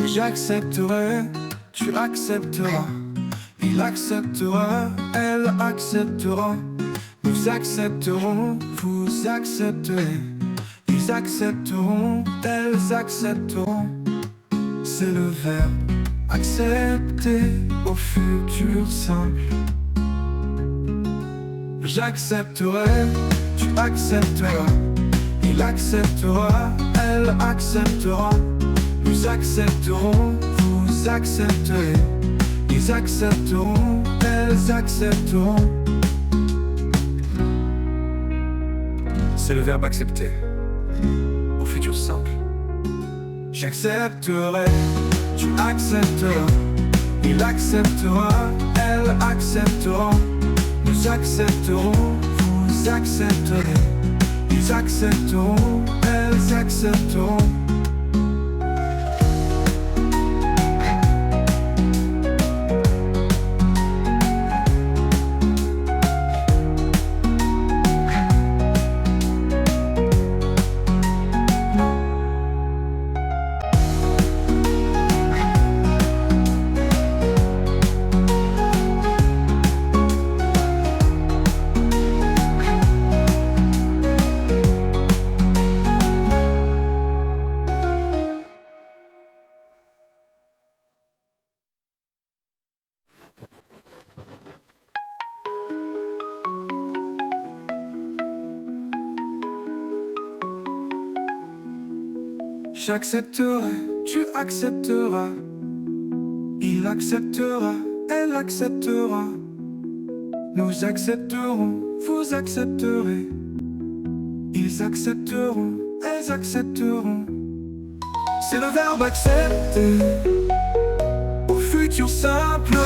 J'accepterai, tu accepteras. Il acceptera, elle acceptera. Nous accepterons, vous accepterez. Ils accepteront, elles accepteront. C'est le verbe accepter au futur simple. J'accepterai, tu accepteras. Il acceptera, elle acceptera. Nous accepterons, vous accepterez. Ils accepteront, elles accepteront. C'est le verbe accepter au futur simple. J'accepterai, tu accepteras. Il acceptera, elle acceptera. Nous accepterons, vous accepterez. Ils accepteront, elles accepteront. J'accepterai, tu accepteras. Il acceptera, elle acceptera. Nous accepterons, vous accepterez. Ils accepteront, elles accepteront. C'est le verbe accepter au futur simple.